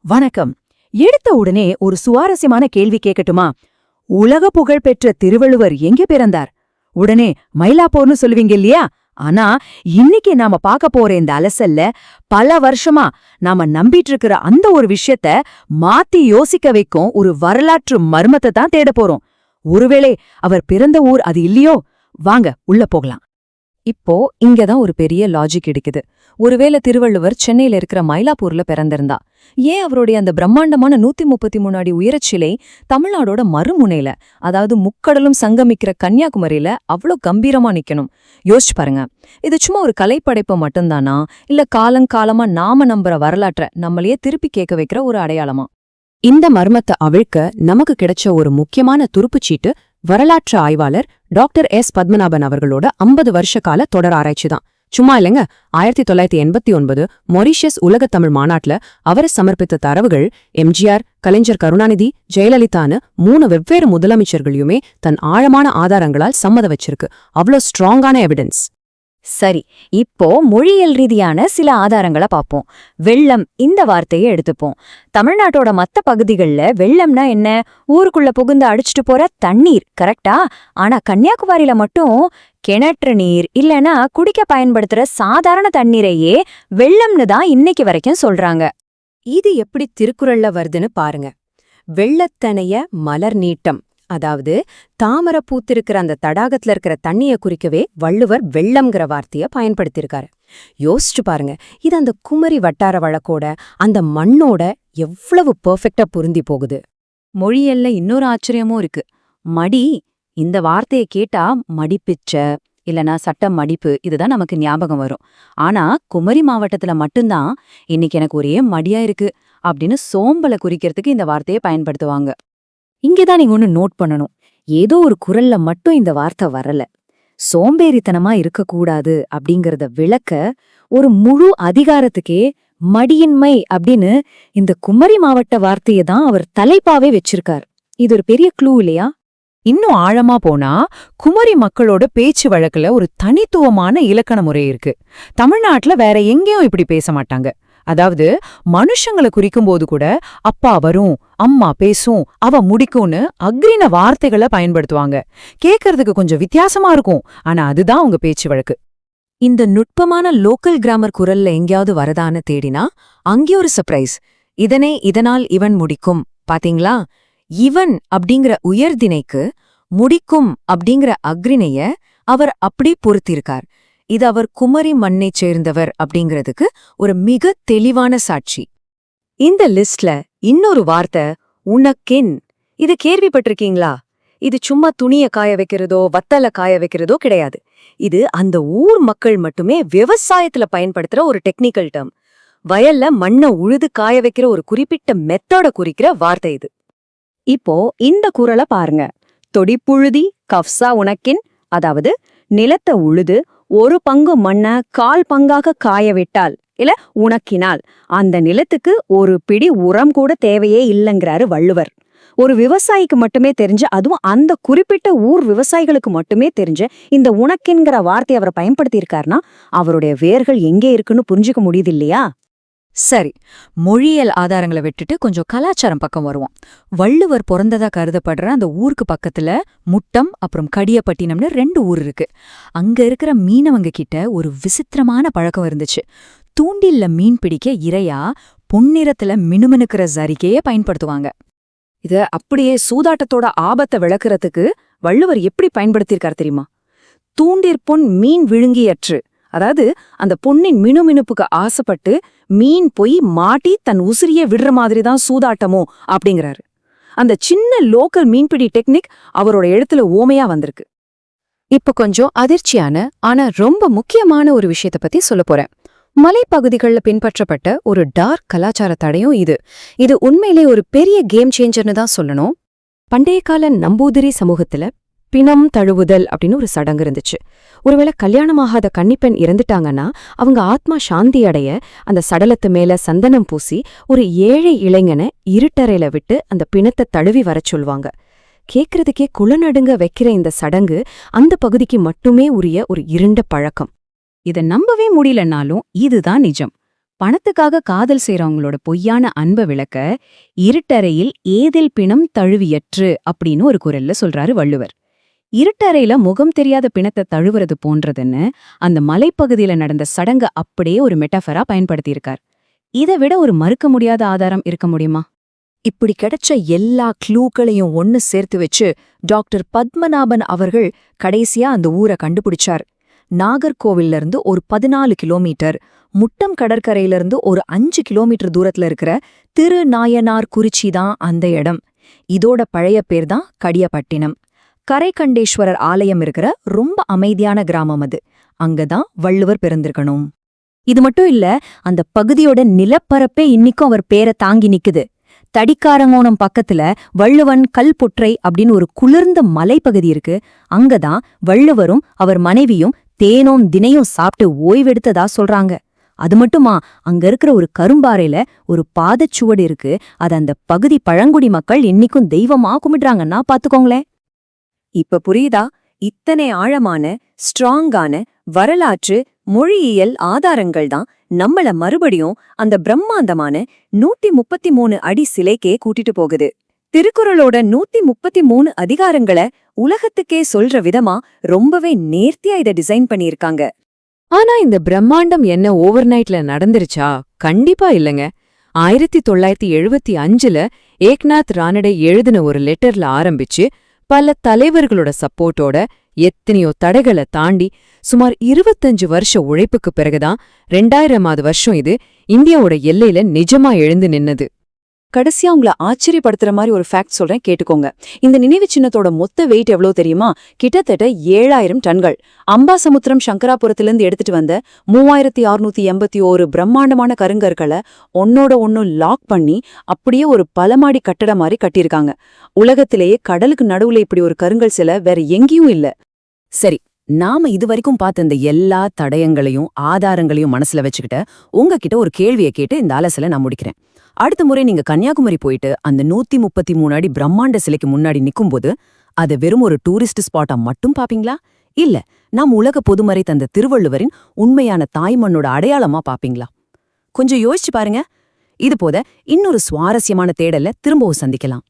வணக்கம். எடுத்த உடனே ஒரு சுவாரஸ்யமான கேள்வி கேட்கட்டுமா? உலக புகழ் பெற்ற திருவள்ளுவர் எங்கே பிறந்தார்? உடனே மயிலாப்பூர்னு சொல்லுவீங்க இல்லையா? ஆனா இன்னைக்கு நாம பார்க்க போற இந்த அலசல்ல பல வருஷமா நாம நம்பிட்டு இருக்கிற அந்த ஒரு விஷயத்த மாத்தி யோசிக்க வைக்கும் ஒரு வரலாற்று மர்மத்தை தான் தேட போறோம். ஒருவேளை அவர் பிறந்த ஊர் அது இல்லையோ? வாங்க உள்ள போகலாம். இப்போ இங்கதான் ஒரு பெரிய லாஜிக் இருக்குது. ஒருவேளை திருவள்ளுவர் சென்னையில இருக்கிற மயிலாப்பூர்ல பிறந்திருந்தா, ஏன் அவருடைய அந்த பிரம்மாண்டமான 133 அடி உயரச்சிலை தமிழ்நாடோட மறுமுனையில, அதாவது முக்கடலும் சங்கமிக்கிற கன்னியாகுமரியில அவ்வளோ கம்பீரமா நிக்கணும்? யோசிச்சு பாருங்க. இது சும்மா ஒரு கலைப்படைப்பு மட்டும்தானா, இல்ல காலங்காலமா நாம நம்புற வரலாற்றை நம்மளையே திருப்பி கேட்க வைக்கிற ஒரு அடையாளமா? இந்த மர்மத்தை அவிழ்க்க நமக்கு கிடைச்ச ஒரு முக்கியமான துருப்புச்சீட்டு வரலாற்று ஆய்வாளர் டாக்டர் எஸ் பத்மநாபன் அவர்களோட 50 வருஷ கால தொடர் ஆராய்ச்சி தான். சும்மா இல்லைங்க. 1989 மொரீஷியஸ் உலகத் தமிழ் மாநாட்டுல அவர் சமர்ப்பித்த தரவுகள் எம்ஜிஆர், கலைஞர் கருணாநிதி, ஜெயலலிதான்னு 3 வெவ்வேறு முதலமைச்சர்களையுமே தன் ஆழமான ஆதாரங்களால் சம்மத வச்சிருக்கு. அவ்வளோ ஸ்ட்ராங்கான எவிடன்ஸ். சரி, இப்போ மொழியியல் ரீதியான சில ஆதாரங்களை பார்ப்போம். வெள்ளம் இந்த வார்த்தையை எடுத்துப்போம். தமிழ்நாட்டோட மத்த பகுதிகளில் வெள்ளம்னா என்ன? ஊருக்குள்ள புகுந்து அடிச்சுட்டு போற தண்ணீர், கரெக்டா? ஆனா கன்னியாகுமரியில மட்டும் கிணற்று நீர் இல்லனா குடிக்க பயன்படுத்துற சாதாரண தண்ணீரையே வெள்ளம்னு தான் இன்னைக்கு வரைக்கும் சொல்றாங்க. இது எப்படி திருக்குறள்ல வருதுன்னு பாருங்க. வெள்ளத்தனைய மலர் நீட்டம், அதாவது தாமரை பூத்திருக்கிற அந்த தடாகத்துல இருக்கிற தண்ணிய குறிக்கவே வள்ளுவர் வெள்ளம்ங்கிற வார்த்தைய பயன்படுத்தியிருக்காரு. யோசிச்சு பாருங்க, இது அந்த குமரி வட்டார வழக்கோட அந்த மண்ணோட எவ்வளவு பெர்ஃபெக்டா பொருந்தி போகுது. மொழியல்ல இன்னொரு ஆச்சரியமும் இருக்கு. மடி, இந்த வார்த்தையை கேட்டா மடிப்பிச்ச இல்லனா சட்ட மடிப்பு இதுதான் நமக்கு ஞாபகம் வரும். ஆனா குமரி மாவட்டத்துல மட்டும்தான் இன்னைக்கு எனக்கு ஒரே மடியா இருக்கு அப்படின்னு சோம்பலை குறிக்கிறதுக்கு இந்த வார்த்தையை பயன்படுத்துவாங்க. இங்கேதான் நீங்க ஒன்னு நோட் பண்ணணும். ஏதோ ஒரு குரல்ல மட்டும் இந்த வார்த்தை வரல. சோம்பேறித்தனமா இருக்கக்கூடாது அப்படிங்கறத விளக்க ஒரு முழு அதிகாரத்துக்கே மடியின்மை அப்படின்னு இந்த குமரி மாவட்ட வார்த்தையை தான் அவர் தலைப்பாவே வச்சிருக்கார். இது ஒரு பெரிய க்ளூ இல்லையா? இன்னும் ஆழமா போனா குமரி மக்களோட பேச்சு வழக்குல ஒரு தனித்துவமான இலக்கண முறை இருக்கு. தமிழ்நாட்டுல வேற எங்கேயும் இப்படி பேச மாட்டாங்க. அதாவது மனுஷங்களை குறிக்கும்போது கூட அப்பா வரும், அம்மா பேசும், அவ முடிக்கும்னு அக்ரின வார்த்தைகளை பயன்படுத்துவாங்க. கேட்கறதுக்கு கொஞ்சம் வித்தியாசமா இருக்கும், ஆனா அதுதான் அவங்க பேச்சு வழக்கு. இந்த நுட்பமான லோக்கல் கிராமர் குரல்ல எங்கேயாவது வரதான்னு தேடினா அங்கே ஒரு சர்ப்ரைஸ். இதனால் இவன் முடிக்கும், பாத்தீங்களா? இவன் அப்படிங்கிற உயர்திணைக்கு முடிக்கும் அப்படிங்கிற அக்ரிணைய அவர் அப்படி பொருத்திருக்கார். இது அவர் குமரி மண்ணைச் சேர்ந்தவர் அப்படிங்கிறதுக்கு ஒரு மிக தெளிவான சாட்சி. இந்த லிஸ்ட்ல இன்னொரு வார்த்தை உனக்கென். இது கேள்விப்பட்டிருக்கீங்களா? இது சும்மா துணிய காய வைக்கிறதோ வத்தல காய வைக்கிறதோ கிடையாது. இது அந்த ஊர் மக்கள் மட்டுமே விவசாயத்துல பயன்படுத்துற ஒரு டெக்னிக்கல் டேர்ம். வயல்ல மண்ணை உழுது காய வைக்கிற ஒரு குறிப்பிட்ட மெத்தட குறிக்கிற வார்த்தை இது. இப்போ இந்த குறளை பாருங்க. தொடிப்புழுதி கஃப்சா உனக்கின், அதாவது நிலத்தை உழுது ஒரு பங்கு மண்ணை 1/4 பங்காக காய விட்டால் இல்ல உனக்கினால் அந்த நிலத்துக்கு ஒரு பிடி உரம் கூட தேவையே இல்லைங்கிறாரு வள்ளுவர். ஒரு விவசாயிக்கு மட்டுமே தெரிஞ்ச, அதுவும் அந்த குறிப்பிட்ட ஊர் விவசாயிகளுக்கு மட்டுமே தெரிஞ்ச இந்த உனக்கின்கிற வார்த்தையை அவர் பயன்படுத்தியிருக்காருன்னா அவருடைய வேர்கள் எங்கே இருக்குன்னு புரிஞ்சுக்க முடியுது இல்லையா? சரி, மொழியியல் ஆதாரங்களை விட்டுட்டு கொஞ்சம் கலாச்சாரம் பக்கம் வருவோம். வள்ளுவர் பிறந்ததா கருதப்படுற அந்த ஊருக்கு பக்கத்துல முட்டம் அப்புறம் கடியப்பட்டினம்னு 2 ஊர் இருக்கு. அங்க இருக்கிற மீனவங்க கிட்ட ஒரு விசித்திரமான பழக்கம் இருந்துச்சு. தூண்டில்ல மீன் பிடிக்க இரையா பொன்னிறத்துல மினுமினுக்கிற சரிகையே பயன்படுத்துவாங்க. இத அப்படியே சூதாட்டத்தோட ஆபத்தை விளக்குறதுக்கு வள்ளுவர் எப்படி பயன்படுத்தியிருக்கார் தெரியுமா? தூண்டிற்பொன் மீன் விழுங்கியற்று, அதாவது அந்த பொன்னின் மினுமினுப்புக்கு ஆசைப்பட்டு மீன் போய் மாட்டி தன் உசிரியே விடுற மாதிரி தான் சூதாட்டமோ அப்படிங்கிறாரு. அந்த சின்ன லோக்கல் மீன்பிடி டெக்னிக் அவரோட எழுத்துல ஓமையா வந்திருக்கு. இப்ப கொஞ்சம் அதிர்ச்சியான ஆனா ரொம்ப முக்கியமான ஒரு விஷயத்த பத்தி சொல்ல போறேன். மலைப்பகுதிகளில் பின்பற்றப்பட்ட ஒரு டார்க் கலாச்சார தடையும் இது. இது உண்மையிலே ஒரு பெரிய கேம் சேஞ்சர்னு தான் சொல்லணும். பண்டைய கால நம்பூதிரி சமூகத்துல பிணம் தழுவுதல் அப்படின்னு ஒரு சடங்கு இருந்துச்சு. ஒருவேளை கல்யாணமாகாத கன்னிப்பெண் இறந்துட்டாங்கன்னா அவங்க ஆத்மா சாந்தி அடைய அந்த சடலத்து மேல சந்தனம் பூசி ஒரு ஏழை இளைஞனை இருட்டறையில விட்டு அந்த பிணத்தை தழுவி வரச் சொல்வாங்க. கேட்கறதுக்கே குளநடுங்க வைக்கிற இந்த சடங்கு அந்த பகுதிக்கு மட்டுமே உரிய ஒரு இருண்ட பழக்கம். இதை நம்பவே முடியலன்னாலும் இதுதான் நிஜம். பணத்துக்காக காதல் செய்றவங்களோட பொய்யான அன்ப விளக்க இருட்டறையில் ஏதில் பிணம் தழுவியற்று அப்படின்னு ஒரு குரல்ல சொல்றாரு வள்ளுவர். இருட்டறையில முகம் தெரியாத பிணத்தை தழுவுறது போன்றதுன்னு அந்த மலைப்பகுதியில நடந்த சடங்க அப்படியே ஒரு மெட்டாஃபரா பயன்படுத்தியிருக்கார். இதை விட ஒரு மறுக்க முடியாத ஆதாரம் இருக்க முடியுமா? இப்படி கிடைச்ச எல்லா க்ளூக்களையும் ஒன்னு சேர்த்து வச்சு டாக்டர் பத்மநாபன் அவர்கள் கடைசியா அந்த ஊரை கண்டுபிடிச்சார். நாகர்கோவில்ல இருந்து ஒரு 14 கிலோமீட்டர், முட்டம் கடற்கரையிலிருந்து ஒரு 5 கிலோமீட்டர் தூரத்துல இருக்கிற திருநாயனார்குறிச்சி தான் அந்த இடம். இதோட பழைய பேர் தான் கடியப்பட்டினம். கரைகண்டேஸ்வரர் ஆலயம் இருக்கிற ரொம்ப அமைதியான கிராமம் அது. அங்கதான் வள்ளுவர் பிறந்திருக்கணும். இது மட்டும் இல்ல, அந்த பகுதியோட நிலப்பரப்பே இன்னிக்கும் அவர் பேரை தாங்கி நிக்குது. தடிக்காரங்கோணம் பக்கத்துல வள்ளுவன் கல்பொற்றை அப்படின்னு ஒரு குளிர்ந்த மலைப்பகுதி இருக்கு. அங்கதான் வள்ளுவரும் அவர் மனைவியும் தேனும் தினையும் சாப்பிட்டு ஓய்வெடுத்ததா சொல்றாங்க. அது மட்டுமா, அங்க இருக்கிற ஒரு கரும்பாறையில ஒரு பாதச்சுவடு இருக்கு. அது அந்த பகுதி பழங்குடி மக்கள் இன்னிக்கும் தெய்வமா கும்பிடுறாங்கன்னா பாத்துக்கோங்களேன். இப்ப புரியுதா? இத்தனை ஆழமான ஸ்ட்ராங்கான வரலாற்று மொழியியல் ஆதாரங்கள் தான் நம்மள மறுபடியும் அந்த பிரம்மாண்டமான 133 அடி சிலைக்கே கூட்டிட்டு போகுது. திருக்குறளோட 133 அதிகாரங்களை உலகத்துக்கே சொல்ற விதமா ரொம்பவே நேர்த்தியா இதை டிசைன் பண்ணியிருக்காங்க. ஆனா இந்த பிரம்மாண்டம் என்ன ஓவர் நைட்ல நடந்துருச்சா? கண்டிப்பா இல்லங்க. 1975ல ஏக்நாத் ரானடே எழுதின ஒரு லெட்டர்ல ஆரம்பிச்சு பல தலைவர்களோட சப்போர்ட்டோட எத்தனையோ தடைகளை தாண்டி சுமார் 25 வருஷ உழைப்புக்கு பிறகுதான் 2000வது வருஷம் இது இந்தியாவோட எல்லையில நிஜமா எழுந்து நின்னது. கடைசியா உங்களை ஆச்சரியப்படுத்துற மாதிரி ஒரு ஃபேக்ட் சொல்றேன், கேட்டுக்கோங்க. இந்த நினைவு சின்னத்தோட மொத்த வெயிட் எவ்வளவு தெரியுமா? கிட்டத்தட்ட 7000 டன்கள். அம்பாசமுத்திரம் சங்கராபுரத்திலிருந்து எடுத்துட்டு வந்த 3681 பிரம்மாண்டமான கருங்கற்களை ஒன்னோட ஒன்னும் லாக் பண்ணி அப்படியே ஒரு பலமாடி கட்டட மாதிரி கட்டியிருக்காங்க. உலகத்திலேயே கடலுக்கு நடுவுல இப்படி ஒரு கருங்கல் சிலை வேற எங்கேயும் இல்ல. சரி, நாம இதுவரைக்கும் பார்த்த இந்த எல்லா தடயங்களையும் ஆதாரங்களையும் மனசுல வச்சுக்கிட்ட உங்ககிட்ட ஒரு கேள்வியை கேட்டு இந்த அலசலை நான் முடிக்கிறேன். அடுத்த முறை நீங்க கன்னியாகுமரி போயிட்டு அந்த 133 அடி பிரம்மாண்ட சிலைக்கு முன்னாடி நிக்கும்போது அதை வெறும் ஒரு டூரிஸ்ட் ஸ்பாட்டா மட்டும் பாப்பீங்களா? இல்ல, நாம் உலக பொதுமறை தந்த திருவள்ளுவரின் உண்மையான தாய்மண்ணோட அடையாளமா பாப்பீங்களா? கொஞ்சம் யோசிச்சு பாருங்க. இது போத இன்னொரு சுவாரஸ்யமான தேடல திரும்பவும் சந்திக்கலாம்.